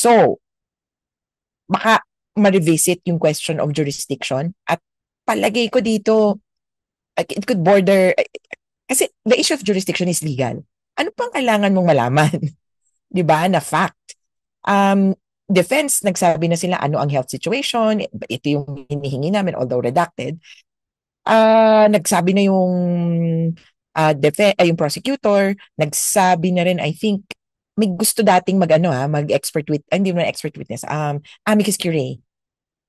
So, baka ma-revisit yung question of jurisdiction at palagay ko dito, it could border, kasi the issue of jurisdiction is legal. Ano pang kailangan mong malaman? Di ba? Na fact. Um, Defense, nagsabi na sila ano ang health situation, ito yung hinihingi namin, although redacted. Nagsabi na yung yung prosecutor, nagsabi na rin, I think, may gusto dating mag-expert hindi man expert witness, amicus curiae.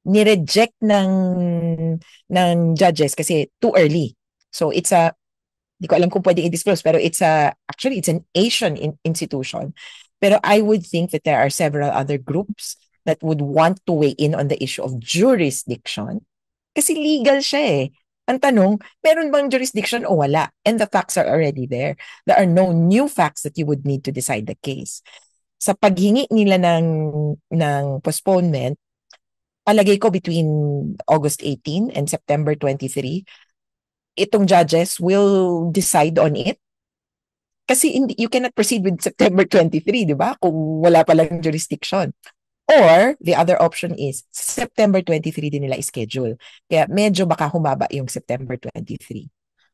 Ni-reject ng judges kasi too early. So di ko alam kung pwedeng i-disclose, pero actually, it's an Asian institution. Pero I would think that there are several other groups that would want to weigh in on the issue of jurisdiction. Kasi legal siya eh. Ang tanong, meron bang jurisdiction o wala? And the facts are already there. There are no new facts that you would need to decide the case. Sa paghingi nila ng postponement, palagay ko between August 18 and September 23, itong judges will decide on it. Kasi you cannot proceed with September 23, di ba? Kung wala palang jurisdiction. Or, the other option is, September 23 din nila schedule. Kaya medyo baka humaba yung September 23.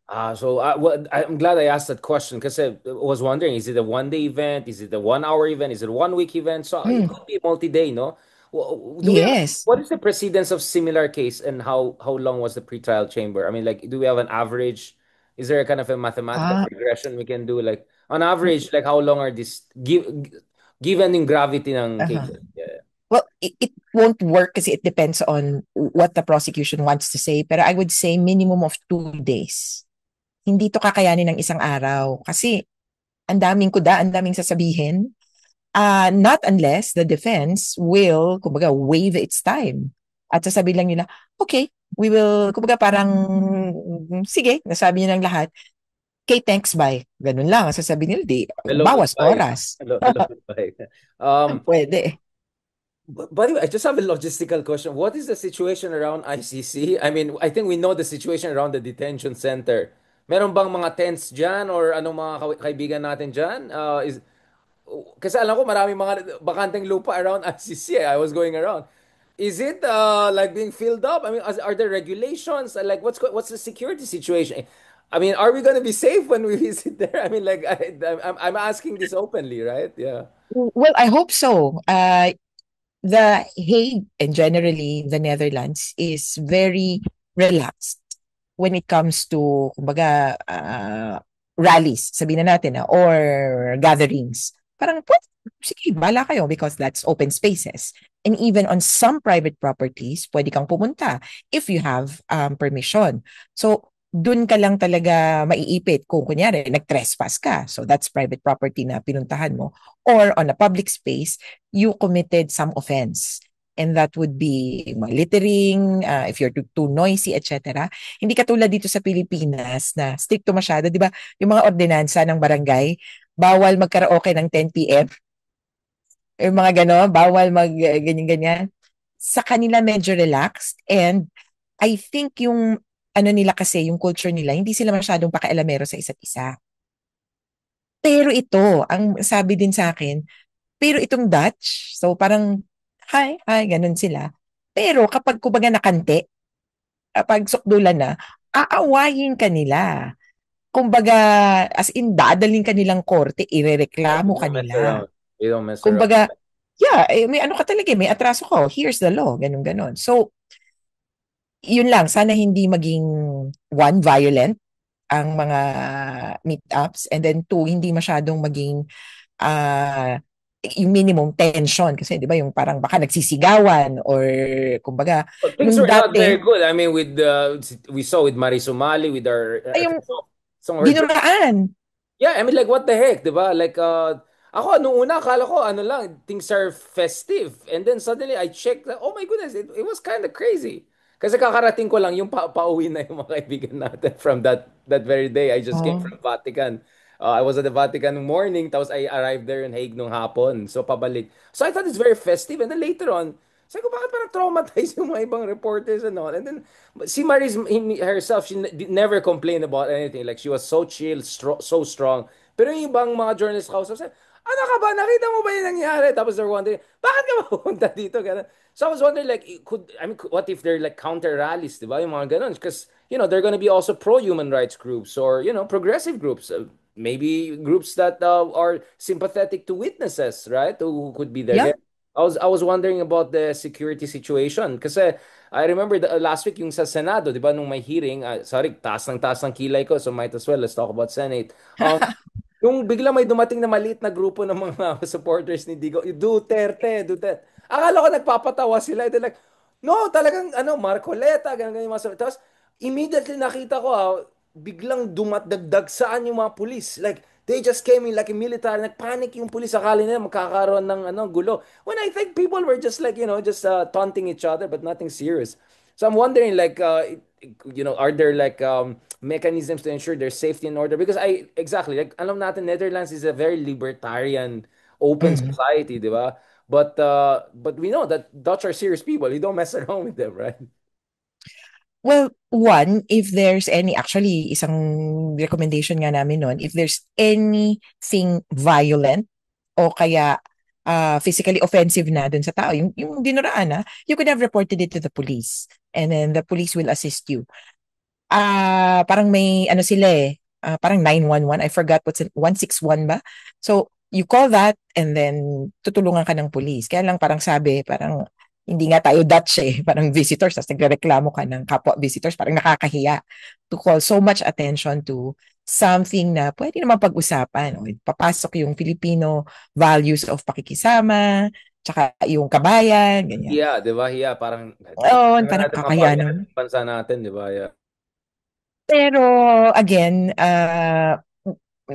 I'm glad I asked that question because I was wondering, is it a one-day event? Is it a 1 hour event? Is it a 1 week event? So it Hmm. could be multi-day, no? Do we have, Yes. what is the precedence of similar case and how long was the pretrial chamber? I mean, like, do we have an average? Is there a kind of a mathematical Ah, regression we can do? Like, on average, like, how long are given in gravity ng uh-huh. cases? Yeah. Well, it won't work kasi it depends on what the prosecution wants to say. Pero I would say minimum of 2 days. Hindi to kakayanin ng isang araw. Kasi ang daming kuda, ang daming sasabihin. Not unless the defense will, kumbaga, waive its time. At sasabihin lang nila, okay, we will, kumbaga parang, sige, nasabi niyo ng lahat. Okay, thanks, bye. Ganun lang. Sasabihin nila, Hello, bawas goodbye. oras. Hello, goodbye. Um, Pwede. By the way, I just have a logistical question. What is the situation around ICC? I mean, I think we know the situation around the detention center. Meron bang mga tents dyan or anong mga kaibigan natin dyan? Kasi alam ko marami mga bakanteng lupa around ICC. I was going around. Is it like being filled up? I mean, are there regulations? Like, what's the security situation? I mean, are we going to be safe when we visit there? I mean, like, I'm asking this openly, right? Yeah. Well, I hope so. The Hague and generally the Netherlands is very relaxed when it comes to, kumbaga, rallies, sabihin na natin, or gatherings. Parang, sige, bala kayo because that's open spaces. And even on some private properties, pwede kang pumunta if you have permission. So, dun ka lang talaga maiipit kung kunyari, nag-trespass ka. So, that's private property na pinuntahan mo. Or on a public space, you committed some offense. And that would be littering, if you're too noisy, etc. Hindi katulad dito sa Pilipinas na stricto masyado, di ba? Yung mga ordinansa ng barangay, bawal magkaraoke ng 10 p.m. Yung mga gano'n, bawal ganyan-ganyan. Sa kanila medyo relaxed and I think yung ano nila kasi, yung culture nila, hindi sila masyadong pakialamero sa isa't isa. Pero ito, ang sabi din sa akin, pero itong Dutch, so parang, hi, hi, ganun sila. Pero kapag kumbaga nakante, pag sukdulan na, aawayin ka nila. Kumbaga, as in, dadaling ka nilang korte, They irereklamo ka don't mess nila. around. They don't mess around. Kumbaga, yeah, may ano ka talaga, may atraso ka, here's the law, ganun ganon. So, yun lang, sana hindi maging one, violent ang mga meetups, and then two, hindi masyadong maging uh, yung minimum tension kasi 'di ba yung parang baka nagsisigawan or kumbaga But things nung were not dati very good. I mean, with we saw with Marisumali, with our ay yung some of her dinumaan. yeah, I mean, like, what the heck, di ba? Like, ako, nung una, akala ko, ano lang, things are festive. And then suddenly, I checked, oh my goodness, it was kind of crazy. Kasi kakarating ko lang, yung pauwi na yung mga kaibigan natin from that very day. I just came Oh. from Vatican. I was at the Vatican nung morning, tapos I arrived there in Hague nung hapon. So, pabalik. So, I thought it's very festive. And then later on, sabi ko, bakit parang traumatized yung mga ibang reporters and all? And then, si Maris herself, she never complained about anything. Like, she was so chill, so strong. Pero yung ibang mga journalists kausap, sabi, ano ka ba? Nakita mo ba yung nangyari? Tapos they're wondering, bakit ka mapupunta dito? Ganun. So I was wondering, like, what if they're like counter rallies, di ba? Yung mga ganun. Because, they're gonna be also pro-human rights groups or, progressive groups. Maybe groups that are sympathetic to witnesses, right? Who could be there. Yeah. Kaya I was wondering about the security situation. Kasi I remember last week yung sa Senado, di ba, nung may hearing, sorry, taas ng kilay ko, so might as well, let's talk about Senate. Yung bigla may dumating na maliit na grupo ng mga supporters ni Digo, Duterte, Duterte. Akala ko nagpapatawa sila. They're like, no, talagang Marcoleta, ganyan, ganyan yung mga Tapos, immediately nakita ko, biglang dumatdagdag saan yung mga pulis. Like, they just came in like a military. Nagpanic yung pulis. Akala nila magkakaroon ng gulo. When I think people were just like, just taunting each other, but nothing serious. So I'm wondering, like, are there like mechanisms to ensure their safety and order? Because exactly, like, alam natin, Netherlands is a very libertarian, open Mhm. society, di ba? But we know that Dutch are serious people. You don't mess around with them, right? Well, one, if there's actually, isang recommendation nga namin nun, if there's anything violent o kaya physically offensive na dun sa tao, yung dinuraan you could have reported it to the police and then the police will assist you. Parang may ano sila parang 911, I forgot what's 161 ba? So, you call that and then tutulungan ka ng police. Kaya lang parang sabi, parang hindi nga tayo Dutch parang visitors, tapos nagrereklamo ka ng kapwa visitors, parang nakakahiya to call so much attention to something na pwede naman pag-usapan. Papasok yung Filipino values of pakikisama, tsaka yung kabayan, ganyan. Yeah, di ba? Yeah, parang Oo, kailangan parang natin kakahiya mapahiya naman. sa bansa natin, di ba? Yeah. Pero again,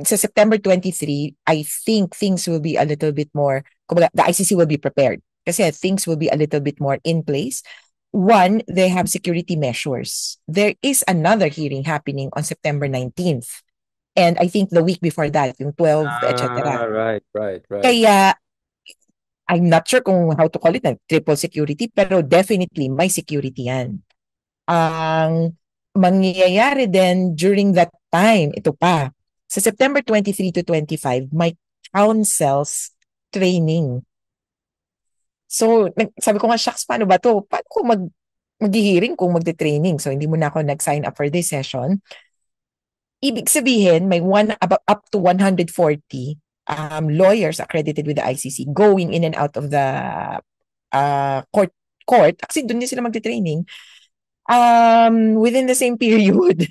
sa September 23, I think things will be a little bit more, kumbaga, the ICC will be prepared. Kasi things will be a little bit more in place. One, they have security measures. There is another hearing happening on September 19th. And I think the week before that, yung 12th, etc. Right, right, right. Kaya, I'm not sure kung how to call it, triple security, pero definitely may security yan. Ang mangyayari din during that time, ito pa, sa September 23 to 25, may councils training. So, sabi ko nga, shucks, paano ba to? Paano ko mag-hearing kung magte-training? So, hindi mo na ako nag-sign up for this session. Ibig sabihin, may up to 140 lawyers accredited with the ICC going in and out of the court. Kasi doon din sila magte-training within the same period.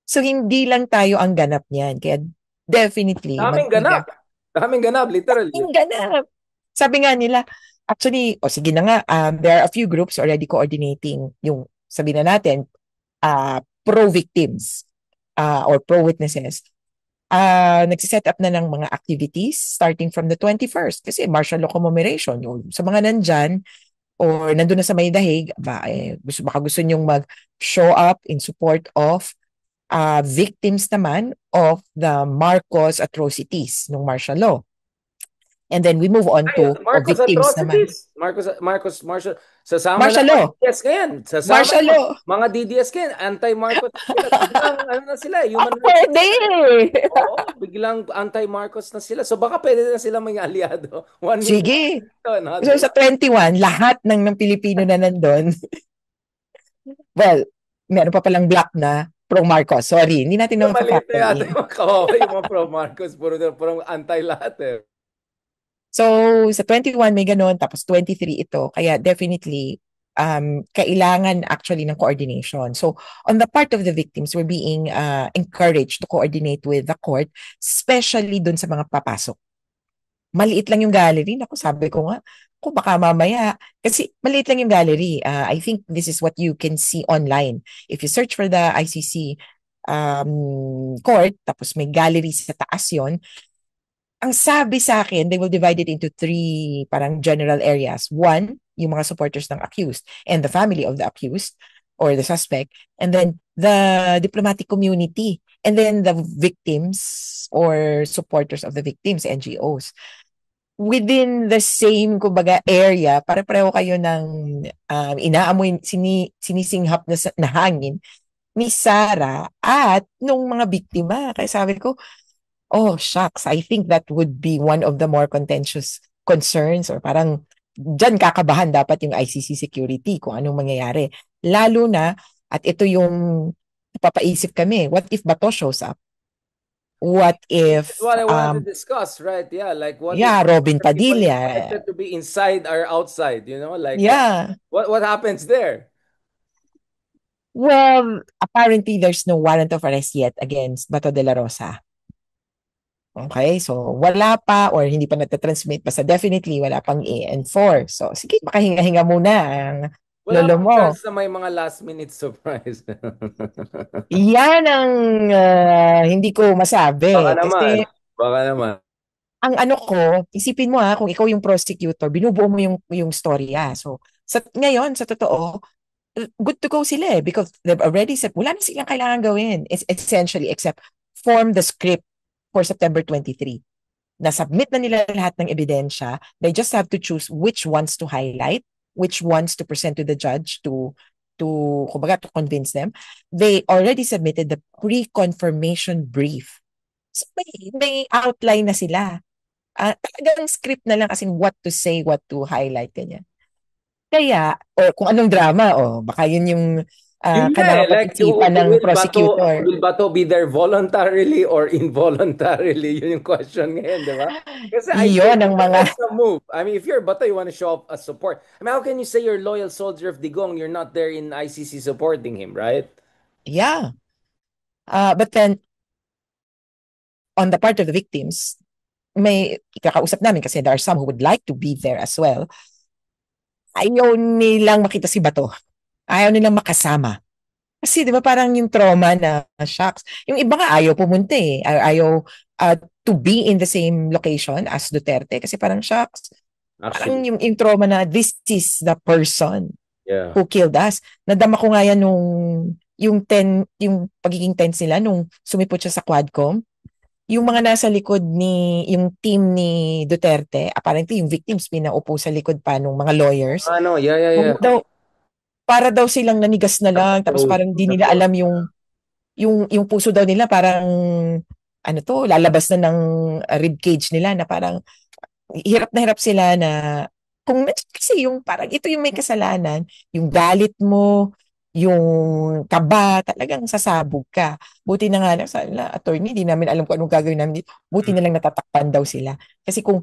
So, hindi lang tayo ang ganap niyan. Kaya definitely, Daming ganap. Daming ganap, literally. daming ganap. Sabi nga nila, actually, sige na nga, there are a few groups already coordinating yung, sabi na natin, pro-victims or pro-witnesses. Nagsiset up na ng mga activities starting from the 21st kasi martial law commemoration. Yung, sa mga nandyan, or nandun na sa may dahig, baka gusto nyong mag-show up in support of victims naman of the Marcos atrocities ng martial law. And then we move on Ay, to Marcos victims naman. Martial. Sasama na Martial mga law. DDS ngayon. Sasama Martial na law. mga DDS ngayon. Anti-Marcos na sila. Biglang, na sila, human rights na Pwede! sila. Oo, biglang anti-Marcos na sila. So baka pwede na sila mga aliado. One minute, Sige. So another. sa 21, lahat ng Pilipino na nandun, well, meron pa palang black na pro-Marcos. Sorry, hindi natin So, na maliit na factor yata in. yung mga kawawa, yung mga pro-Marcos. Puro anti lahat eh. So, sa 21 may ganun, tapos 23 ito. Kaya definitely, kailangan actually ng coordination. So, on the part of the victims, we're being encouraged to coordinate with the court, especially dun sa mga papasok. Maliit lang yung gallery. Naku, sabi ko nga, kung baka mamaya, kasi maliit lang yung gallery. I think this is what you can see online. If you search for the ICC court, tapos may gallery sa taas yon, ang sabi sa akin, they will divide it into three parang general areas. One, yung mga supporters ng accused and the family of the accused or the suspect. And then the diplomatic community. And then the victims or supporters of the victims, NGOs. Within the same, kumbaga, area, pare-pareho kayo ng inaamoy, sinisinghap na hangin ni Sarah at nung mga biktima. Kaya sabi ko, Oh, shucks. I think that would be one of the more contentious concerns or parang dyan kakabahan dapat yung ICC security kung anong mangyayari. Lalo na, at ito yung papaisip kami, what if Bato shows up? What That's if, what I wanted to discuss, right? Yeah, like what if yeah, Robin he was Padilla? expected to be inside or outside, like Yeah. what happens there? Well, apparently there's no warrant of arrest yet against Bato de la Rosa. Okay, so wala pa or hindi pa natatransmit basta definitely wala pang i-enforce. So sige, makahinga-hinga muna ang Wala lolo bang mo. chance na may mga last minute surprise? Yan ang hindi ko Baka masabi. naman. Kasi Baka naman. ang ano ko, isipin mo kung ikaw yung prosecutor, binubuo mo yung storya. So ngayon, sa totoo, good to go sila because they've already said, wala na silang kailangan gawin. It's essentially except form the script for September 23. Na-submit na nila lahat ng ebidensya. They just have to choose which ones to highlight, which ones to present to the judge kumbaga, to convince them. They already submitted the pre-confirmation brief. So may outline na sila. Talagang script na lang as in what to say, what to highlight, ganyan. Kaya, o kung anong drama, baka yun yung Yun nga kailangan like pag-isipan ng prosecutor. Will Bato be there voluntarily or involuntarily? Yun yung question ngayon, di ba? Kasi I Iyon think ang mga, that's the move. I mean, if you're Bato, you want to show up as support. I mean, how can you say you're a loyal soldier of Digong? You're not there in ICC supporting him, right? yeah. But then, on the part of the victims, may ikakausap namin kasi there are some who would like to be there as well. Ayaw nilang makita si Bato. Ayaw nilang makasama. Kasi di ba parang yung trauma na shocks. Yung iba nga ayaw pumunta eh. Ayaw to be in the same location as Duterte kasi parang shocks. Parang Actually, yung trauma na this is the person yeah. who killed us. Nadama ko nga yan nung yung pagiging tense nila nung sumipot siya sa Quadcom. Yung mga nasa likod yung team ni Duterte, apparently yung victims pinaupo sa likod pa ng mga lawyers. Ano, yeah, yeah, Para yeah. daw, para daw silang nanigas na lang, tapos Napag-close. parang di nila Napag-close. alam yung puso daw nila parang, ano to, lalabas na ng rib cage nila na parang hirap na hirap sila na kung kasi yung parang ito yung may kasalanan, yung galit mo, yung kaba, talagang sasabog ka. Buti na nga lang sa attorney, di namin alam kung anong gagawin namin dito. Buti na lang natatakpan daw sila. Kasi kung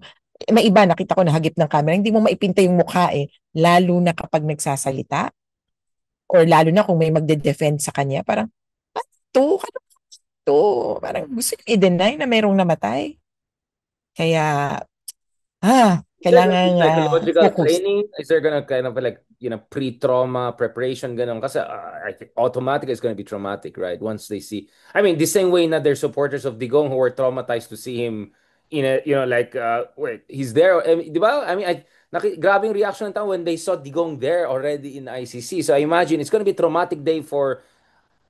may iba, nakita ko nahagip ng camera, hindi mo maipinta yung mukha lalo na kapag nagsasalita or lalo na kung may magde-defend sa kanya, parang, to, ano to? Parang gusto niya i-deny na merong namatay. Kaya, Is there gonna be kailangan psychological focus. training? Is there gonna kind of like, pre-trauma preparation ganun? Kasi I think automatically it's gonna be traumatic, right? Once they see, I mean, the same way na they're supporters of Digong who were traumatized to see him in a, like, wait, he's there. I mean, di ba? I mean, grabe yung reaction ng tao when they saw Digong there already in ICC. So I imagine it's gonna be a traumatic day for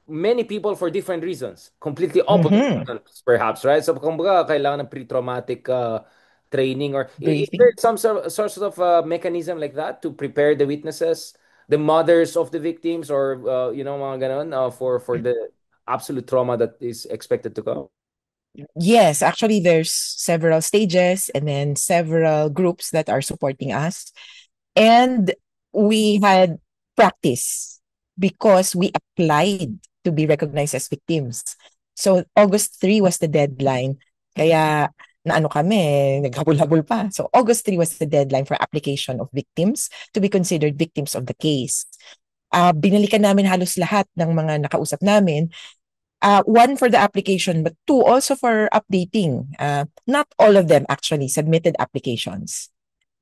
many people for different reasons. Completely opposite Mhm. reasons, perhaps, right? So, kumbaga, kailangan ng pre-traumatic training or is there Briefing. some sort of mechanism like that to prepare the witnesses, the mothers of the victims, or mga ganon, for the absolute trauma that is expected to come? Yes, actually, there's several stages and then several groups that are supporting us. And we had practice because we applied to be recognized as victims. So August 3 was the deadline. Kaya naano kami, naghabol-habol pa. So August 3 was the deadline for application of victims to be considered victims of the case. Binalikan namin halos lahat ng mga nakausap namin. One for the application, but two also for updating. Not all of them actually submitted applications.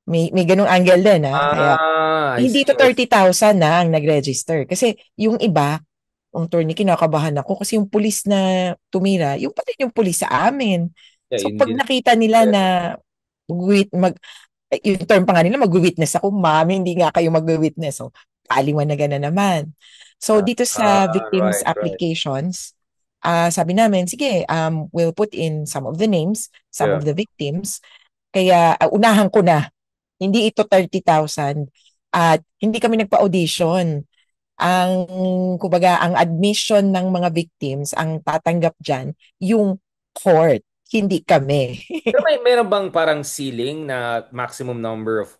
May ganung angle din kaya Ah, I hindi see. to 30,000 na ang nag-register. Kasi yung iba, ang attorney, kinakabahan ako kasi yung pulis na tumira, yung pa rin yung pulis sa amin. Yeah, So yun pag din. nakita nila na wit mag yung term pa nga nila mag-witness ako, mami, hindi nga kayo mag-witness. So paliwanagan na naman. So dito sa victims Right, right. applications, sabi namin, sige, we'll put in some of the names, some Yeah. of the victims. Kaya unahan ko na, hindi ito 30,000 at hindi kami nagpa-audition. Ang, kumbaga, ang admission ng mga victims, ang tatanggap dyan, yung court. hindi kami. Pero meron bang parang ceiling na maximum number of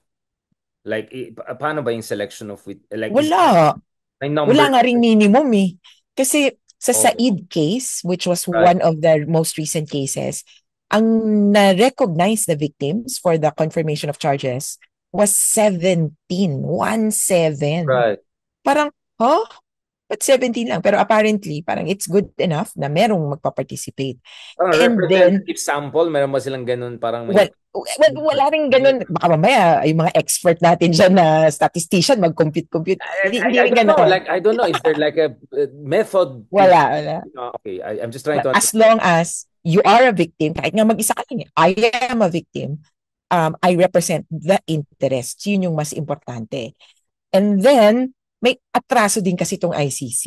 like paano ba yung selection of like is Wala. may Wala number? nga ring minimum eh. Kasi sa Oh, Said case, which was right. one of the most recent cases, ang na-recognize the victims for the confirmation of charges was 17. 1-7. Right. Parang, huh? But 17 lang. Pero apparently, parang it's good enough na merong magpa-participate. Parang And then, representative sample, meron ba silang ganun parang well, may wala rin ganun. Baka mamaya, yung mga expert natin dyan na statistician, mag-compute-compute. Hindi I rin don't know. ganun. Like I don't know. Is there like a method to? Wala. Okay, I'm just trying Well, to as understand. long as you are a victim, kahit nga mag-isa ka lang, I am a victim, I represent the interest. Yun yung mas importante. And then, may atraso din kasi itong ICC.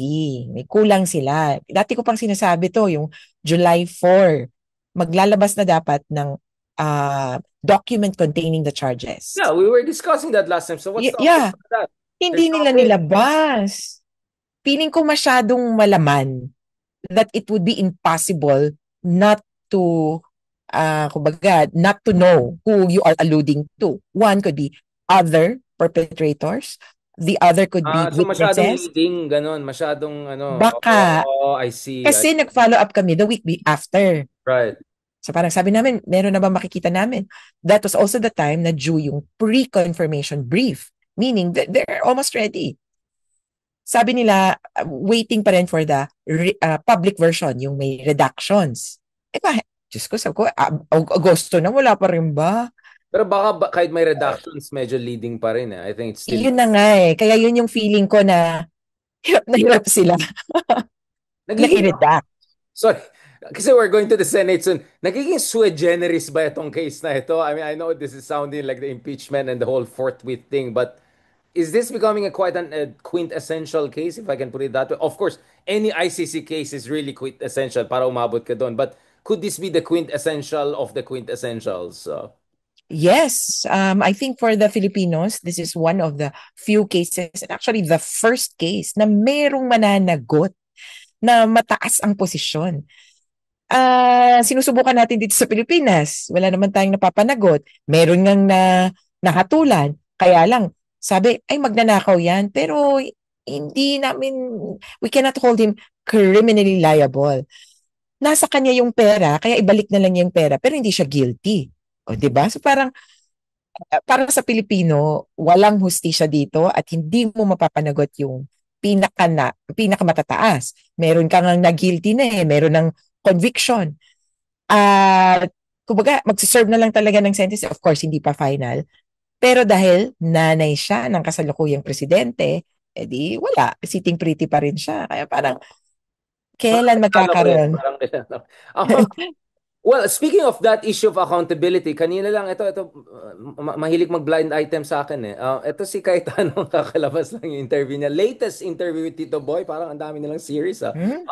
May kulang sila. Dati ko pang sinasabi to, yung July 4, maglalabas na dapat ng document containing the charges. Yeah, we were discussing that last time. So what's the update Yeah, on that? hindi There's no nila update. nilabas. Feeling ko masyadong malaman that it would be impossible not to kumbaga, not to know who you are alluding to. One could be other perpetrators. The other could be So masyadong witnesses. leading, ganun. Masyadong ano. Baka, I see. I kasi see. nag-follow up kami the week after. Right. So parang sabi namin, meron na ba makikita namin? That was also the time na due yung pre-confirmation brief. Meaning, they're almost ready. Sabi nila, waiting pa rin for the public version, yung may redactions. Diyos ko, sabi ko, Agosto na, wala pa rin ba? Pero baka kahit may redactions, medyo leading pa rin eh. I think it's still Yun na nga eh. Kaya yun yung feeling ko na hirap sila na nagiging i-redact. sorry. Kasi we're going to the Senate soon. Nagiging sui generis ba itong case na ito? I mean, I know this is sounding like the impeachment and the whole forthwith thing, but is this becoming a quintessential case, if I can put it that way? Of course, any ICC case is really quintessential para umabot ka doon. But could this be the quintessential of the quintessentials? Yes, I think for the Filipinos, this is one of the few cases, and actually the first case na merong mananagot na mataas ang posisyon. Sinusubukan natin dito sa Pilipinas. Wala naman tayong napapanagot. Meron ngang nahatulan. Kaya lang, sabi, ay magnanakaw yan. Pero hindi namin, we cannot hold him criminally liable. Nasa kanya yung pera, kaya ibalik na lang yung pera, pero hindi siya guilty. O, di ba? So parang, para sa Pilipino, walang hustisya dito at hindi mo mapapanagot yung pinakamatataas. Meron kang na-guilty na eh, meron ng conviction. At kumbaga, magsiserve na lang talaga ng sentence. Of course, hindi pa final. Pero dahil nanay siya ng kasalukuyang presidente, edi wala. Sitting pretty pa rin siya. Kaya parang, Parang kailan akala ko rin. magkakaroon? Parang well, speaking of that issue of accountability, kanina lang, ito, mahilig mag-blind item sa akin eh. Ito si Cayetano, kakalabas lang yung interview niya. Latest interview with Tito Boy, parang ang dami nilang series ah. Hmm?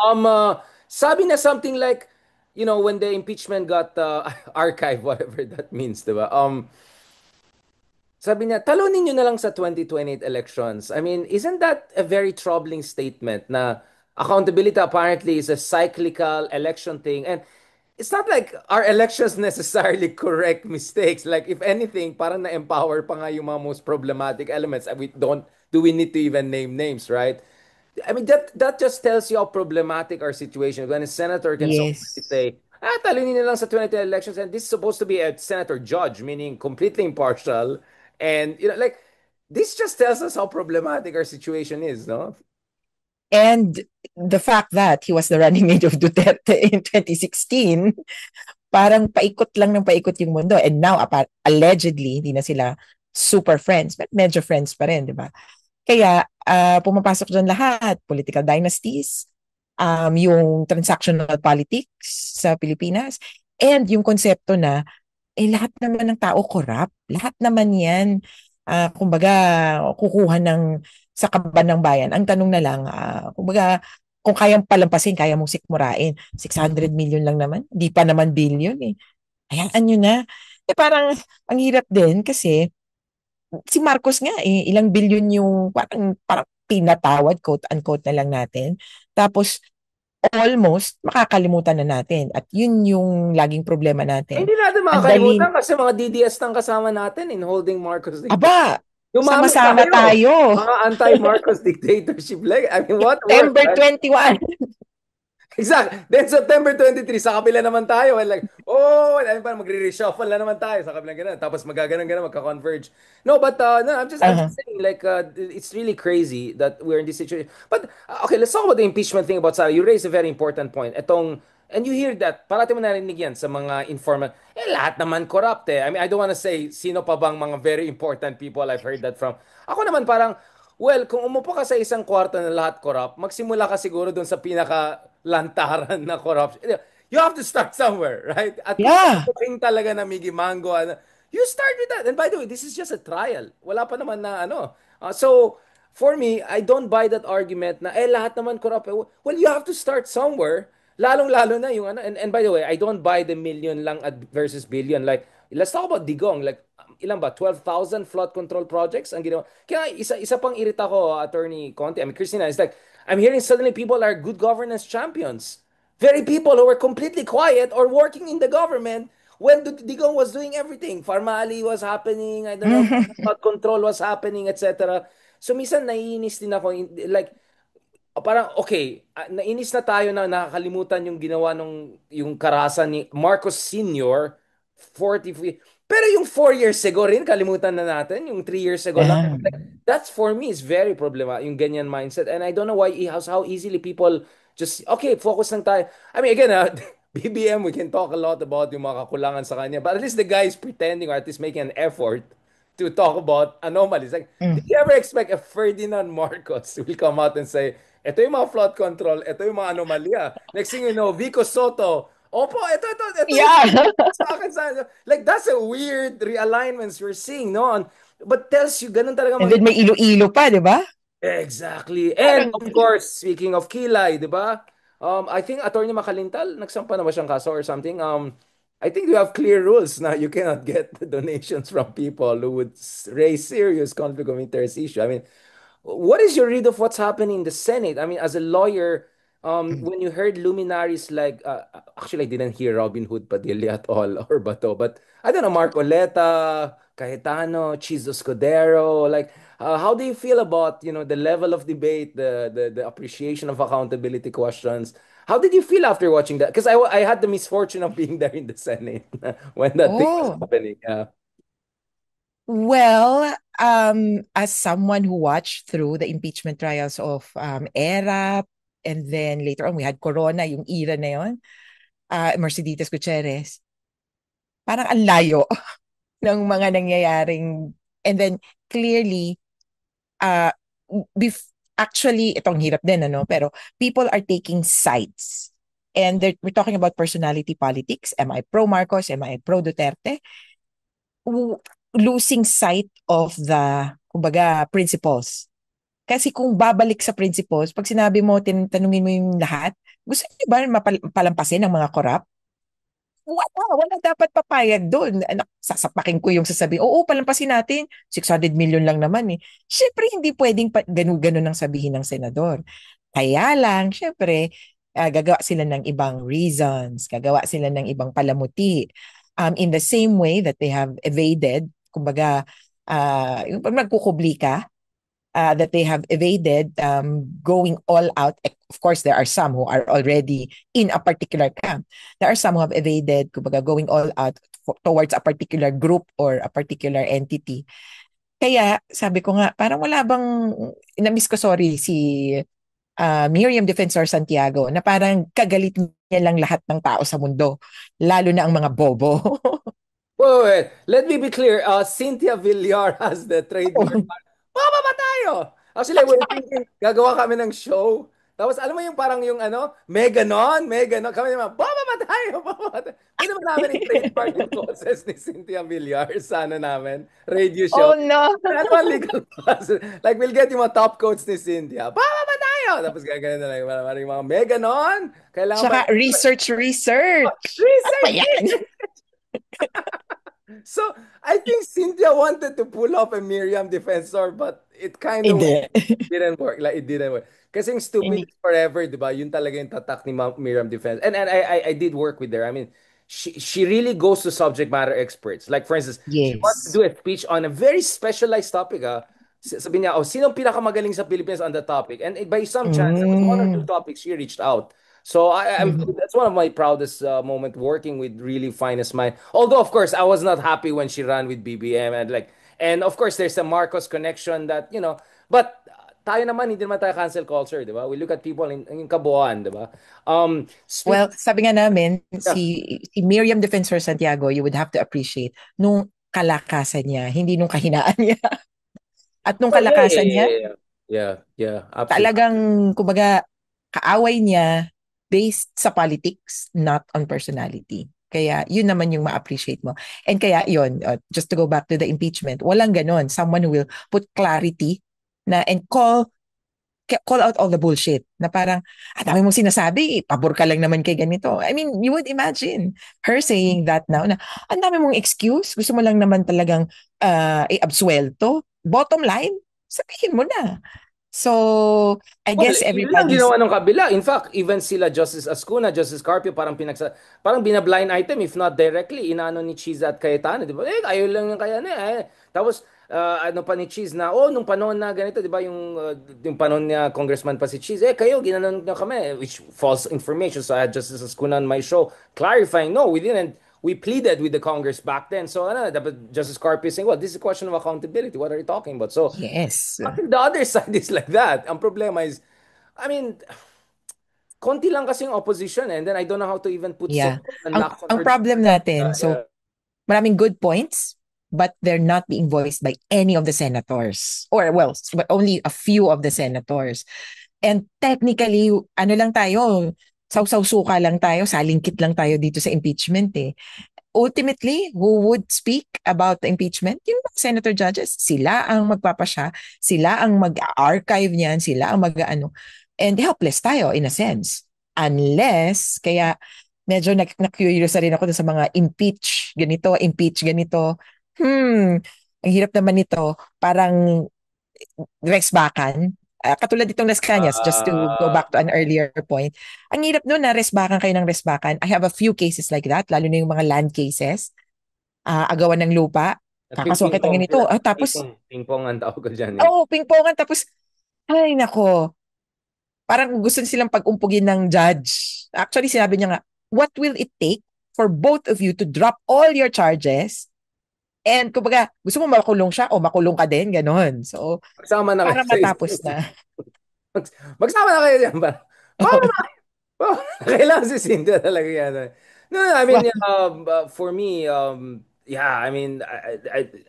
Sabi na something like, you know, when the impeachment got archived, whatever that means, diba? Sabi niya, talunin nyo na lang sa 2028 elections. I mean, isn't that a very troubling statement na accountability apparently is a cyclical election thing? And it's not like our elections necessarily correct mistakes. Like, if anything, parang na-empower pa nga yung mga most problematic elements. Do we need to even name names, right? I mean, that just tells you how problematic our situation is when a senator can so freely Yes. say, talunin na lang sa 2020 elections, and this is supposed to be a senator judge, meaning completely impartial. And, you know, like, this just tells us how problematic our situation is, no? And the fact that he was the running mate of Duterte in 2016, parang paikot lang ng paikot yung mundo. And now, allegedly, hindi na sila super friends, but medyo friends pa rin, di ba? Kaya, pumapasok dyan lahat. Political dynasties, yung transactional politics sa Pilipinas, and yung konsepto na, lahat naman ng tao corrupt. Lahat naman yan, kumbaga, kukuha sa kaban ng bayan. Ang tanong na lang, kumbaga, kung kayang palampasin, kaya mong sikmurain. 600 million lang naman. Di pa naman billion eh. Hayaan nyo na. Parang, ang hirap din kasi, si Marcos nga ilang billion yung parang pinatawad, quote unquote na lang natin. Tapos almost makakalimutan na natin. At yun yung laging problema Eh, natin. hindi natin Ang dali, makakalimutan kasi mga DDS nang kasama natin in holding Marcos dictatorship. aba, Dumami sama-sama tayo. tayo. Mga anti-Marcos dictatorship. Like, I mean, what work, September right? 21. Exact. Then September 23, sa kabila naman tayo. And like, oh, ano pa, magre-reshuffle na naman tayo sa kabila ganun. Tapos magkaganon-ganon, magka-converge. No, but no, I'm just Uh-huh. saying, like, it's really crazy that we're in this situation. But, okay, let's talk about the impeachment thing about Sara. You raised a very important point. And you hear that, parati mo narinig yan sa mga informal, lahat naman corrupt eh. I mean, I don't want to say, sino pa bang mga very important people I've heard that from. Ako naman parang, well, kung umupo ka sa isang kwarto na lahat corrupt, magsimula ka siguro doon sa pinaka lantaran na corruption. You have to start somewhere, right? At kung Yeah. talaga na Miggy Mango, you start with that. And by the way, this is just a trial. Wala pa naman na ano. So, for me, I don't buy that argument na, lahat naman corrupt. Well, you have to start somewhere. Lalong-lalo na yung ano. And by the way, I don't buy the million lang versus billion. Like, let's talk about Digong. Like, ilan ba? 12,000 flood control projects ang ginawa. Kaya isa pang irita ko, Attorney Conte. I mean, Christina, is like, I'm hearing suddenly people are good governance champions. Very people who were completely quiet or working in the government when Digong was doing everything. Farmali was happening, I don't know, flood control was happening, etc. So, minsan naiinis din ako. Like, parang okay, nainis na tayo na nakakalimutan yung ginawa nung yung karahasan ni Marcos Sr. 40 pero yung 4 years ago rin kalimutan na natin, yung 3 years ago lang. Yeah. Like, that's for me is very problema yung ganyan mindset, and I don't know why how easily people just okay, focus lang tayo. I mean again, BBM, we can talk a lot about yung mga kakulangan sa kanya, but at least the guy is pretending or at least making an effort to talk about anomalies. Like, did Mm. you ever expect a Ferdinand Marcos will come out and say, ito yung mga flood control, ito yung mga anomalya. Next thing you know, Vico Soto, opo, ito yung Yeah. sa akin sa like that's a weird realignments we're seeing, no? But tells you ganun talaga And then may Iloilo pa, di ba? exactly. And Parang, of course, speaking of Kilay, 'di ba? I think Attorney Makalintal, nagsampa na ba siyang kaso or something? I think you have clear rules na you cannot get donations from people who would raise serious conflict of interest issue. I mean, what is your read of what's happening in the Senate? I mean, as a lawyer, when you heard luminaries like, actually, I didn't hear Robin Hood Padilla at all or Bato, but I don't know, Mark Oleta, Cayetano, Chizo Scudero, like, how do you feel about, the level of debate, the appreciation of accountability questions? How did you feel after watching that? Because I had the misfortune of being there in the Senate when that thing was oh, happening. Yeah. well, as someone who watched through the impeachment trials of ERAP, and then later on we had Corona, yung era na yun, Mercedes Gutierrez, parang ang layo ng mga nangyayaring, and then clearly, uh, actually, itong hirap din, ano, pero people are taking sides. And we're talking about personality politics. Am I pro Marcos? Am I pro Duterte? Losing sight of the, kumbaga, principles. Kasi kung babalik sa principles, pag sinabi mo, tanungin mo yung lahat, gusto niyo ba palampasin ng mga korap? Wala dapat papayag doon. Sasapakin ko yung sasabihin, oo, palampasin natin, 600 million lang naman eh. Siyempre, hindi pwedeng ganun-ganun ang sabihin ng senador. Kaya lang, syempre, gagawa sila ng ibang reasons, gagawa sila ng ibang palamuti. In the same way that they have evaded, kumbaga, yung pag magkukubli ka, that they have evaded going all out. Of course, there are some who are already in a particular camp. There are some who have evaded, kumbaga, going all out towards a particular group or a particular entity. Kaya, sabi ko nga, parang wala bang, na-miss ko, sorry, si Miriam Defensor Santiago, na parang kagalit niya lang lahat ng tao sa mundo, lalo na ang mga bobo. Wait. Let me be clear. Cynthia Villar has the trademark. Baba ba tayo? Actually, we're thinking, gagawa kami ng show. Tapos, alam mo yung parang yung ano, may ganon. Kami naman, baba ba tayo? Baba ba tayo? Pwede ba namin i-trademark yung boses ni Cynthia Villar sa ano namin, radio show? Oh no! Ano ba legal process? Like, we'll get yung mga top quotes ni Cynthia. Baba ba tayo? Tapos gagawin na lang, parang yung mga may ganon. Kailangan ba? Tsaka research. Ano ba Research! yan? So I think Cynthia wanted to pull off a Miriam defensor, but it kind of Hindi. didn't work. Like it didn't work. Kasi yung stupid Hindi. is forever, di ba? Yun talaga yung tatak ni Miriam defense. And I did work with her. I mean, she really goes to subject matter experts. Like for instance, she wants to Yes. do a speech on a very specialized topic. Sabi niya, oh, sino pinakamagaling sa Philippines on the topic? And by some chance, it was one or two Mm. topics she reached out. So Mhm. that's one of my proudest moment working with really finest mind. Although of course I was not happy when she ran with BBM and of course there's a Marcos connection that but tayo naman hindi naman tayo cancel culture, di ba? We look at people in kabuuan, di ba? Speak Well, sabi nga namin, yeah. si Miriam Defensor Santiago, you would have to appreciate nung kalakasan niya, hindi nung kahinaan niya. At nung Oh yeah, yeah, kalakasan yeah, niya, yeah, yeah. Yeah, yeah, absolutely. talagang, kumbaga, kaaway niya based sa politics, not on personality. Kaya yun naman yung ma-appreciate mo. And kaya yun, just to go back to the impeachment, walang ganon. Someone who will put clarity na and call out all the bullshit na parang, dami mong sinasabi, pabor ka lang naman kay ganito. I mean, you would imagine her saying that now na, ang dami mong excuse, gusto mo lang naman talagang i-absuelto. Bottom line, sabihin mo na. So, I Well, guess yun lang everybody's, ginawa ng kabila. In fact, even sila Justice Ascuna, Justice Carpio, parang bina-blind item, if not directly, inaano ni Cheese at Cayetano, di ba? Ayaw lang yung kaya na Tapos, ano pa ni Cheese na, nung panahon na ganito, di ba, yung panahon niya, congressman pa si Cheese, kayo, ginanon nyo kami, which false information. So, I had Justice Ascuna on my show, clarifying, no, we didn't. We pleaded with the Congress back then. So, dapat Justice Carpio saying, well, this is a question of accountability. What are you talking about? So, yes. I think the other side is like that. Ang problema is, I mean, konti lang kasi yung opposition and then I don't know how to even put so Yeah. and Ang, lack ang contradiction. problem natin, Yeah. so maraming good points, but they're not being voiced by any of the senators. Or, well, but only a few of the senators. And technically, ano lang tayo, sausaw-suka lang tayo, salingkit lang tayo dito sa impeachment eh. Ultimately, who would speak about the impeachment? Yung mga senator judges. Sila ang magpapasya, sila ang mag-archive niyan, sila ang mag-ano. And helpless tayo in a sense. Unless, kaya medyo na-curious na rin ako sa mga impeach ganito. Ang hirap naman nito. Parang Rex Bakan. Katulad ditong Las Cañas, just to go Uh, back to an earlier point, ang hirap nun na resbakan kayo ng resbakan. I have a few cases like that, lalo na yung mga land cases, agawan ng lupa, kakasuhan kita ping-pong sila. ganito. Tapos, Ping-pong ang tawag ko dyan eh. pingpongan, tapos, ay nako, parang gusto silang pag-umpugin ng judge. Actually, sinabi niya nga, what will it take for both of you to drop all your charges and kumbaga, gusto mo makulong siya o makulong ka din, ganon. So, Magsama na kayo para sa matapos isang. na. Magsama na kayo dyan ba? Para kailangan si Cynthia talaga yan. No, no, I mean, Well, for me, yeah, I mean,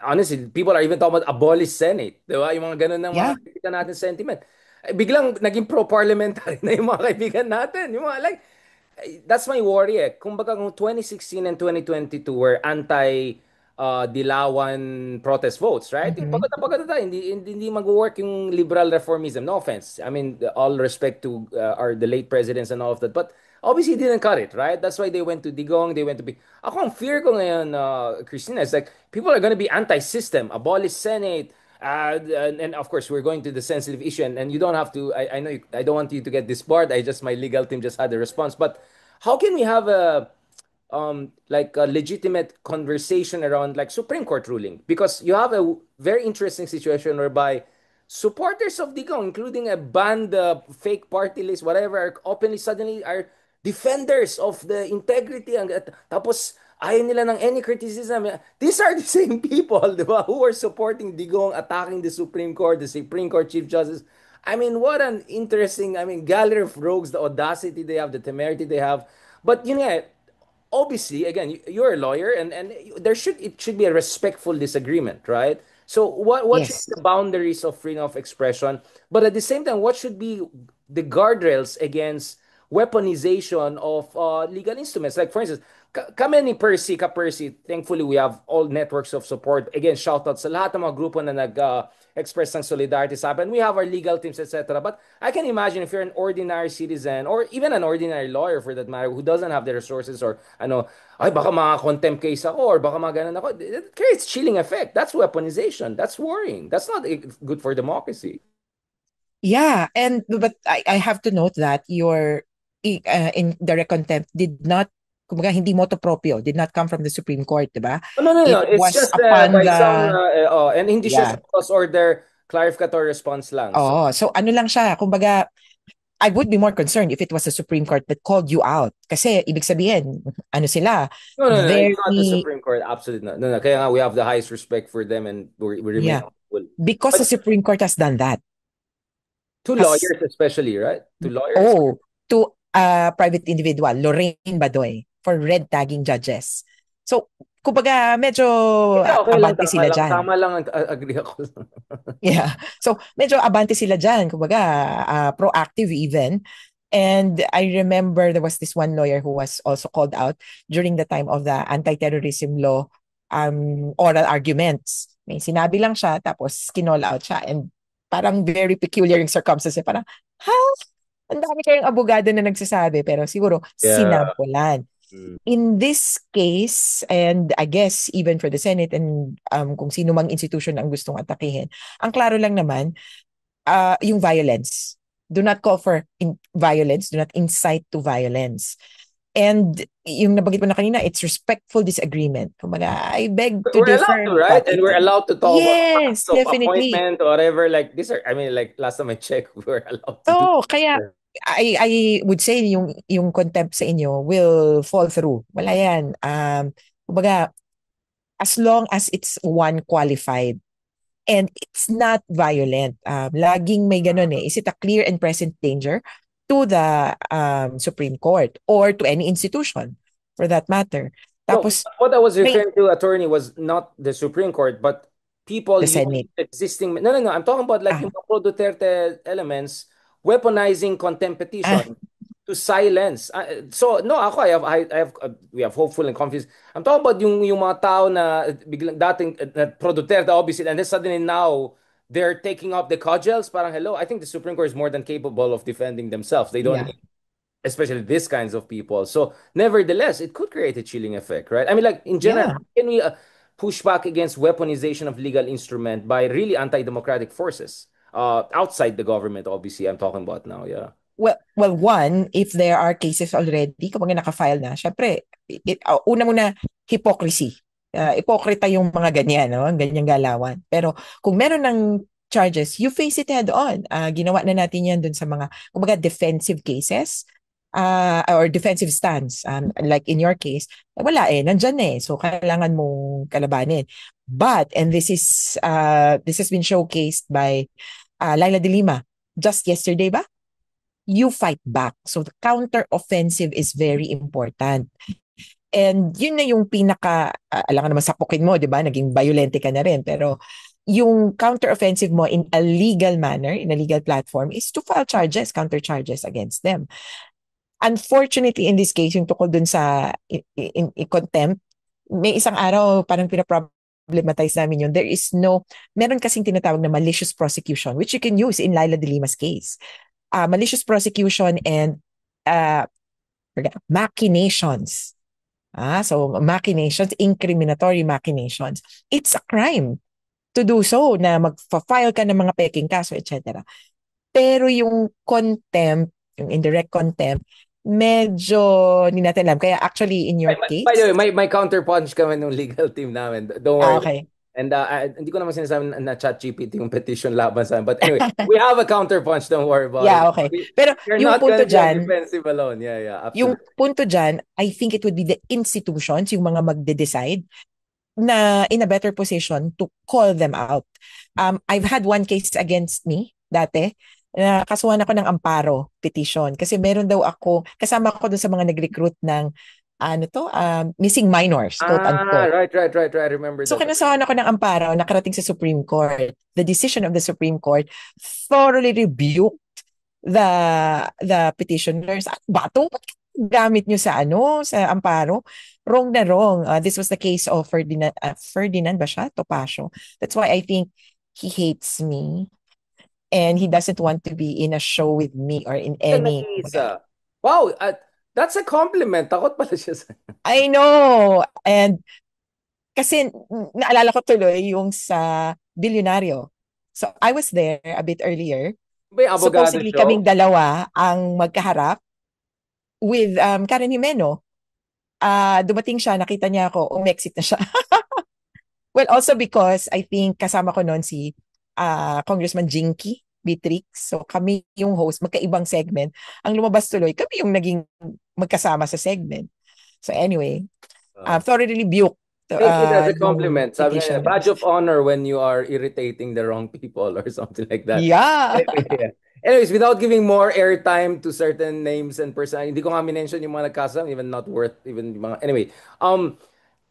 honestly, people are even talking about abolish Senate. Di ba? Yung mga ganun ng mga yeah, kaibigan natin sentiment. Biglang naging pro-parliamentary na yung mga kaibigan natin. Yung mga, like, that's my worry eh. Kumbaga kung 2016 and 2022 were Dilawan protest votes, right? Yung mhm. pagod na pagod na tayo, hindi mag-work yung liberal reformism. No offense. I mean, all respect to the late presidents and all of that. But obviously, he didn't cut it, right? That's why they went to Digong, they went to be... Ako, ang fear ko ngayon, Christina, is like, people are gonna be anti-system, abolish Senate, and of course, we're going to the sensitive issue, and you don't have to. I know I don't want you to get disbarred. My legal team just had a response. But how can we have like a legitimate conversation around like Supreme Court ruling? Because you have a very interesting situation whereby supporters of Digong, including a banned fake party list, whatever, are openly suddenly are defenders of the integrity. Tapos ayaw nila ng any criticism. These are the same people, di ba, who are supporting Digong, attacking the Supreme Court Chief Justice. I mean, what an interesting, I mean, gallery of rogues, the audacity they have, the temerity they have. But obviously, again, you're a lawyer, and it should be a respectful disagreement, right? So what should be Yes. the boundaries of freedom of expression, but at the same time, what should be the guardrails against weaponization of legal instruments? Like, for instance, kami ni Percy, ka-Percy, thankfully we have all networks of support. Again, shout out sa lahat ng mga grupo na nag-express ng solidarity sa amin. We have our legal teams, etc. But I can imagine if you're an ordinary citizen or even an ordinary lawyer for that matter who doesn't have the resources or ano, ay baka mga-contempt case ako or baka mga ganun ako. It creates chilling effect. That's weaponization. That's worrying. That's not good for democracy. Yeah, and but I have to note that your indirect contempt did not, kumbaga, hindi motu proprio, did not come from the Supreme Court, di ba? Oh, no, no, no. It It's was just upon by some, the, and hindi siya yeah. sa cause order clarificatory response lang. So, Oh, so ano lang siya, kumbaga, I would be more concerned if it was the Supreme Court that called you out. Kasi ibig sabihin, ano sila, no, no, no. It's not the very, Supreme Court. Absolutely not. No, no. Kaya nga, we have the highest respect for them and we remain yeah, humble. because the But Supreme Court has done that. to Has, lawyers especially, right? To lawyers. oh, to a private individual, Lorraine Badoy, for red tagging judges. So, kumbaga, medyo Hindi, okay lang. abante Tama sila lang. dyan. Tama lang. Agree ako. Yeah. So, medyo abante sila dyan. Kumbaga, proactive even. And I remember there was this one lawyer who was also called out during the time of the anti-terrorism law oral arguments. May sinabi lang siya, tapos kinall out siya. And parang very peculiar yung circumstances. Parang, ha? Ang dami kayong abogado na nagsasabi, pero siguro Yeah. sinampulan. In this case, and I guess even for the Senate and kung sino mang institution ang gustong atakihin, ang klaro lang naman, yung violence. Do not call for violence, do not incite to violence. And yung nabanggit mo na kanina, it's respectful disagreement. Kumbaga, I beg to We're allowed differ. to, right? And we're allowed to talk about Yes, facts of definitely. appointment or whatever. Like, these are, I mean, like, last time I checked, we were allowed to do. So, kaya I would say yung contempt sa inyo will fall through. Wala yan. Kumbaga, as long as it's one qualified and it's not violent. Laging may ganun eh. Is it a clear and present danger to the Supreme Court or to any institution for that matter? No, Tapos, what I was may referring to, attorney, was not the Supreme Court, but people the using Senate. existing. No, no, no. I'm talking about like Ah, yung mga pro-Duterte elements weaponizing contempt ah, petition to silence. So no, ako I have we have hopeful and confidence. I'm talking about yung mga tao na biglang dating pro-Duterte obviously, and then suddenly now they're taking up the cudgels. Parang hello, I think the Supreme Court is more than capable of defending themselves. They don't yeah. need especially these kinds of people. So, nevertheless, it could create a chilling effect, right? I mean, like in general, Yeah. how can we push back against weaponization of legal instrument by really anti-democratic forces outside the government? Obviously, I'm talking about now. Yeah. Well, one, if there are cases already, kapag naka-file na, syempre, una muna, hypocrisy. Ipokrita yung mga ganyan, no? Ganyang galawan. Pero kung meron ng charges, you face it head on. Ginawa na natin yan dun sa mga, kumbaga, defensive cases or defensive stance. Like in your case, wala eh, nandyan eh. So, kailangan mong kalabanin. But, and this has been showcased by Laila de Lima just yesterday ba? You fight back. So the counter-offensive is very important. And yun na yung pinaka, alam ka naman sapukin mo, di ba? Naging violente ka na rin. Pero yung counter-offensive mo in a legal manner, in a legal platform, is to file charges, counter-charges against them. Unfortunately, in this case, yung tukol dun sa in contempt, may isang araw parang pinaproblematize namin yun. There is no, meron kasing tinatawag na malicious prosecution, which you can use in Laila de Lima's case. Malicious prosecution and machinations. So machinations, incriminatory machinations. It's a crime to do so na mag-file ka ng mga peking kaso, etc. Pero yung contempt, yung indirect contempt, medyo hindi natin alam. Kaya actually in your By the case, way, may counterpunch kami ng legal team namin. Don't worry. okay. And hindi ko naman sinasabi na ChatGPT yung petition laban sa amin. But anyway, we have a counterpunch. Don't worry about Yeah, it. okay. Pero You're yung not gonna punto be on dyan, defensive alone. Yeah, yeah, yung absolutely. punto dyan, I think it would be the institutions, yung mga magde-decide, na in a better position to call them out. I've had one case against me dati, na kasuhan ako ng amparo petition kasi meron daw ako, kasama ako dun sa mga nag-recruit ng missing minors, quote unquote. Right. I remember So that. kinasahan ako ng amparo, nakarating sa Supreme Court. The decision of the Supreme Court thoroughly rebuked the petitioners. Bato? gamit nyo sa sa amparo. Wrong na wrong. This was the case of Ferdinand ba siya? Topacio. That's why I think he hates me and he doesn't want to be in a show with me or in Ka any. nag-iisa. Wow, that's a compliment. Takot pala siya sa... I know. And kasi naalala ko tuloy yung sa Bilyonaryo. So I was there a bit earlier. May abogado Supposedly show? kaming dalawa ang magkaharap with Karen Jimeno. Dumating siya, nakita niya ako, umexit na siya. Well, also because I think kasama ko noon si Congressman Jinky Beatrix. So kami yung host, magkaibang segment. Ang lumabas tuloy, kami yung naging magkasama sa segment. So anyway, Uh, thoroughly rebuked take it as a yung compliment. Sabi niya, badge petitioners. of honor when you are irritating the wrong people or something like that. Yeah. Anyway, yeah. Anyways, without giving more airtime to certain names and person, hindi ko nga mention yung mga nagkasama, even not worth even yung mga... Anyway,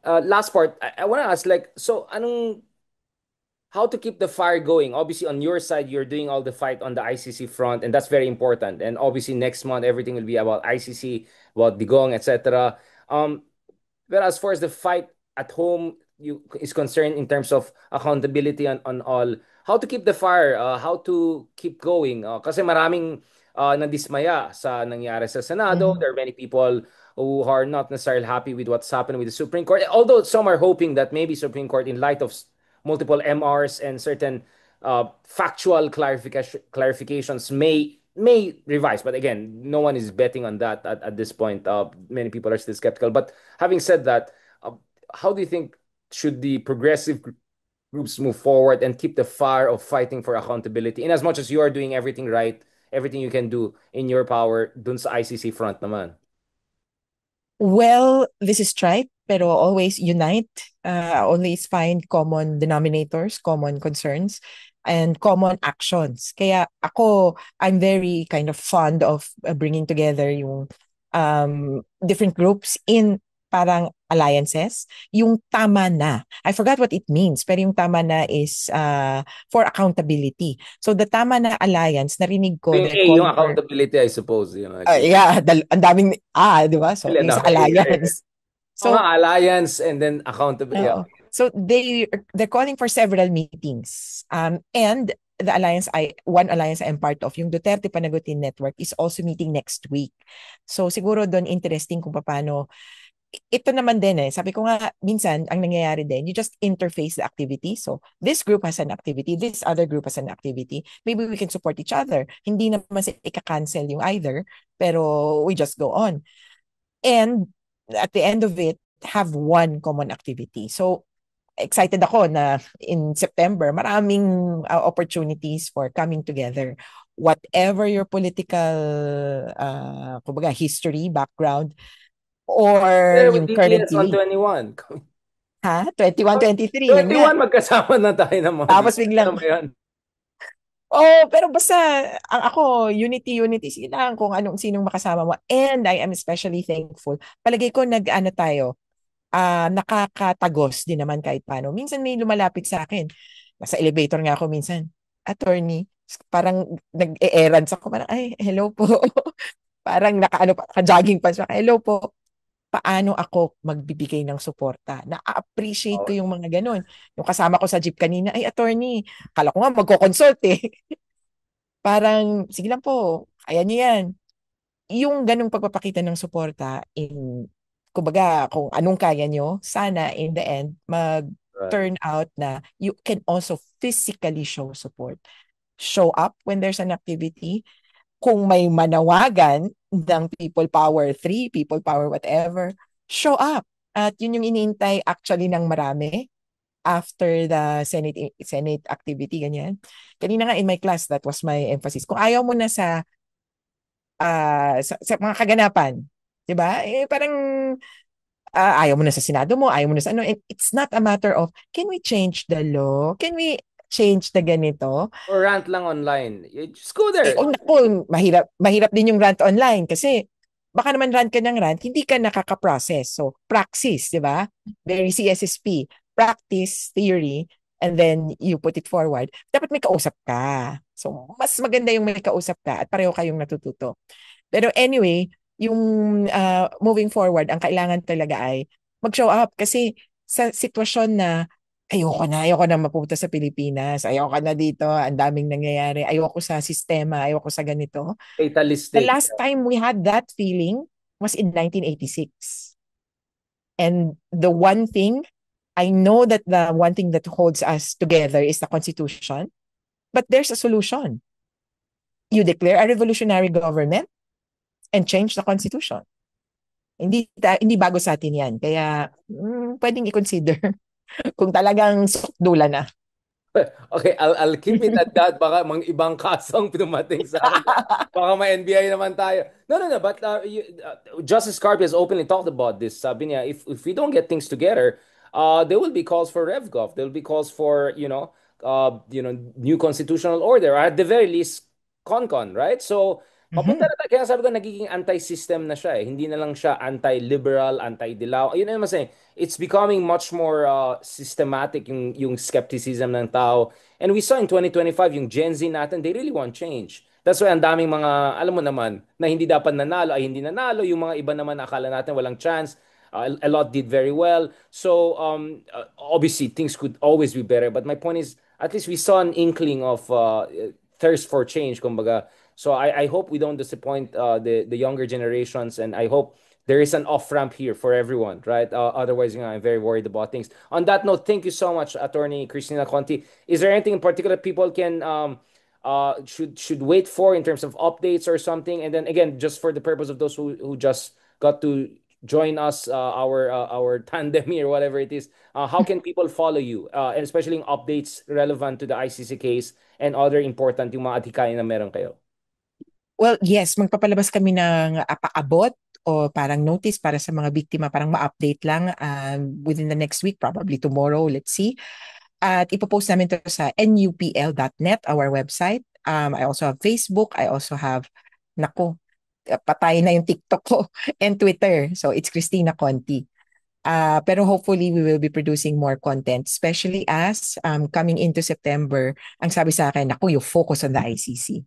last part, I want to ask like, so anong how to keep the fire going. Obviously, on your side, you're doing all the fight on the ICC front, and that's very important. And obviously, next month, everything will be about ICC, about Digong, etc. Um, but as far as the fight at home is concerned in terms of accountability on all, how to keep the fire, how to keep going. Kasi maraming nadismaya sa nangyari sa Senado. Mhm. There are many people who are not necessarily happy with what's happened with the Supreme Court. Although some are hoping that maybe Supreme Court, in light of multiple MRs and certain factual clarifications, may revise. But again, no one is betting on that at this point. Many people are still skeptical. But having said that, uh, how do you think should the progressive groups move forward and keep the fire of fighting for accountability? In as much as you are doing everything right, everything you can do in your power, dun sa ICC front naman. Well, this is trite, pero always unite. Always find common denominators, common concerns, and common actions. Kaya ako, I'm very kind of fond of bringing together yung different groups in parang alliances. Yung tama na. I forgot what it means, pero yung tama na is for accountability. So the tama na alliance, narinig So ko, yung they're A, yung calling for accountability, I suppose. You know, like, yeah, ang daming di ba? So, really, yung sa dami A, right? alliance. Oo nga, So, alliance and then accountability. Yeah. oo. So they're calling for several meetings. And the alliance one alliance I'm part of, yung Duterte Panagutin Network is also meeting next week. So siguro doon interesting kung paano ito naman din sabi ko nga, minsan, ang nangyayari din, you just interface the activity. So, this group has an activity, this other group has an activity. Maybe we can support each other. Hindi naman sa ika-cancel yung either, pero we just go on. And at the end of it, have one common activity. So, excited ako na in September, maraming opportunities for coming together. Whatever your political kumbaga, history, background, or There with yung DPS currently, 121. ha? 21, 23, yun nga. 21, magkasama na tayo ng mga Tapos DPS. Ano biglang, ba yan? oh, pero basta, ako, unity, sige lang kung anong, sinong makasama mo. And I am especially thankful. Palagay ko, nag-ano tayo, nakakatagos din naman kahit paano. Minsan may lumalapit sa akin. Nasa elevator nga ako minsan. Attorney, parang nag-e-errands ako. Parang, ay, hello po. Parang naka-ano pa, naka-jogging pa siya. Hello po. Paano ako magbibigay ng suporta? Na-appreciate ko Oh, yung mga ganun. Yung kasama ko sa jeep kanina, ay attorney, kala ko nga magko-consult eh. Parang, sige lang po, kaya niyo yan. Yung ganung pagpapakita ng suporta in, kumbaga, kung anong kaya nyo, sana in the end, right. mag-turn out na you can also physically show support. Show up when there's an activity, kung may manawagan ng People Power 3, People Power whatever, show up. At yun yung iniintay actually ng marami after the Senate activity, ganyan. Kanina nga in my class, that was my emphasis. Kung ayaw mo na sa mga kaganapan, 'di ba? Parang ayaw mo na sa Senado mo, ayaw mo na sa ano. And it's not a matter of, can we change the law? Can we change the ganito? Or rant lang online. You just go there. Naku, mahirap din yung rant online kasi baka naman rant ka ng rant, hindi ka nakaka-process. So, praxis, di ba? Very CSSP. Practice, theory, and then you put it forward. Dapat may kausap ka. So, mas maganda yung may kausap ka at pareho kayong natututo. Pero anyway, yung moving forward, ang kailangan talaga ay mag-show up kasi sa sitwasyon na ayoko na mapunta sa Pilipinas, ayoko na dito, ang daming nangyayari, ayoko sa sistema, ayoko sa ganito. The Fatalistic. last time we had that feeling was in 1986. And the one thing, I know that the one thing that holds us together is the Constitution, but there's a solution. You declare a revolutionary government and change the Constitution. Hindi bago sa atin 'yan. Kaya pwedeng i-consider kung talagang sukdula na. Okay, I'll keep it at that. Baka mang ibang kasong dumating sa akin. Baka may NBI naman tayo. No, no, no. But Justice Carpio has openly talked about this. Sabi niya, if we don't get things together, there will be calls for RevGov. There will be calls for, new constitutional order. Or at the very least, CONCON, right? So, papunta Mhm. na tayo. Kaya sabi ko, nagiging anti-system na siya eh. Hindi na lang siya anti-liberal, anti-dilaw. Yun na naman it's becoming much more systematic yung skepticism ng tao. And we saw in 2025, yung Gen Z natin, they really want change. That's why ang daming mga, alam mo naman, na hindi dapat nanalo ay hindi nanalo. Yung mga iba naman akala natin walang chance. A lot did very well. So, obviously, things could always be better. But my point is, at least we saw an inkling of thirst for change, kumbaga. So I hope we don't disappoint the younger generations, and I hope there is an off ramp here for everyone, right? Otherwise, I'm very worried about things. On that note, thank you so much, Attorney Christina Conti. Is there anything in particular people can should wait for in terms of updates or something? And then again, just for the purpose of those who just got to join us, our tandem here, whatever it is, how can people follow you, and especially in updates relevant to the ICC case and other important yung mga atikayan na meron kayo? Well, yes, magpapalabas kami ng paabot o parang notice para sa mga biktima, parang ma-update lang within the next week, probably tomorrow, let's see. At ipopost namin to sa nupl.net, our website. I also have Facebook. I also have, nako, patay na yung TikTok ko and Twitter. So it's Christina Conti. Pero hopefully we will be producing more content, especially as coming into September, ang sabi sa akin, naku, you focus on the ICC.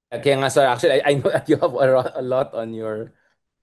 Kaya nga, sir, actually, I know that you have a lot on your.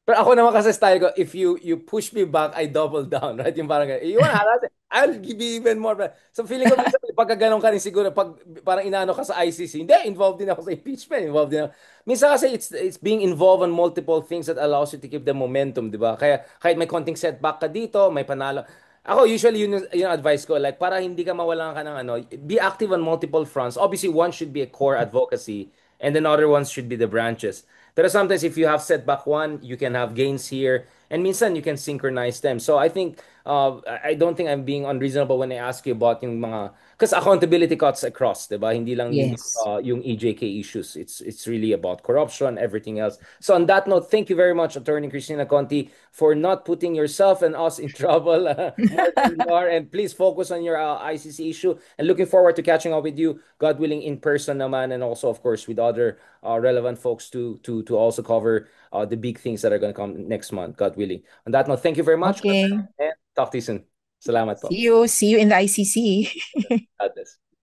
Pero ako naman kasi style ko, if you push me back, I double down, right? Yung parang, you wanna harass it? I'll give you even more. So feeling ko minsan, pagka ganun ka rin siguro, pag parang inaano ka sa ICC, hindi, involved din ako sa impeachment, involved din ako. Minsan kasi it's being involved on multiple things that allows you to keep the momentum, di ba? Kaya kahit may konting setback ka dito, may panalo. Ako, usually, yun advice ko, like, para hindi ka mawalan ka ng ano, be active on multiple fronts. Obviously, one should be a core advocacy, and then other ones should be the branches. But sometimes if you have setback one, you can have gains here, and minsan you can synchronize them. So I think I don't think I'm being unreasonable when I ask you about yung mga because accountability cuts across, 'di ba? Hindi lang yun Yes. yung EJK issues. It's really about corruption, everything else. So on that note, thank you very much, Attorney Christina Conti, for not putting yourself and us in trouble more than you are. And please focus on your ICC issue. And looking forward to catching up with you, God willing, in person naman, and also of course with other relevant folks to also cover the big things that are going to come next month, God willing. On that note, thank you very much, Okay. and talk to you soon. Salamat po. See you. See you in the ICC. God bless.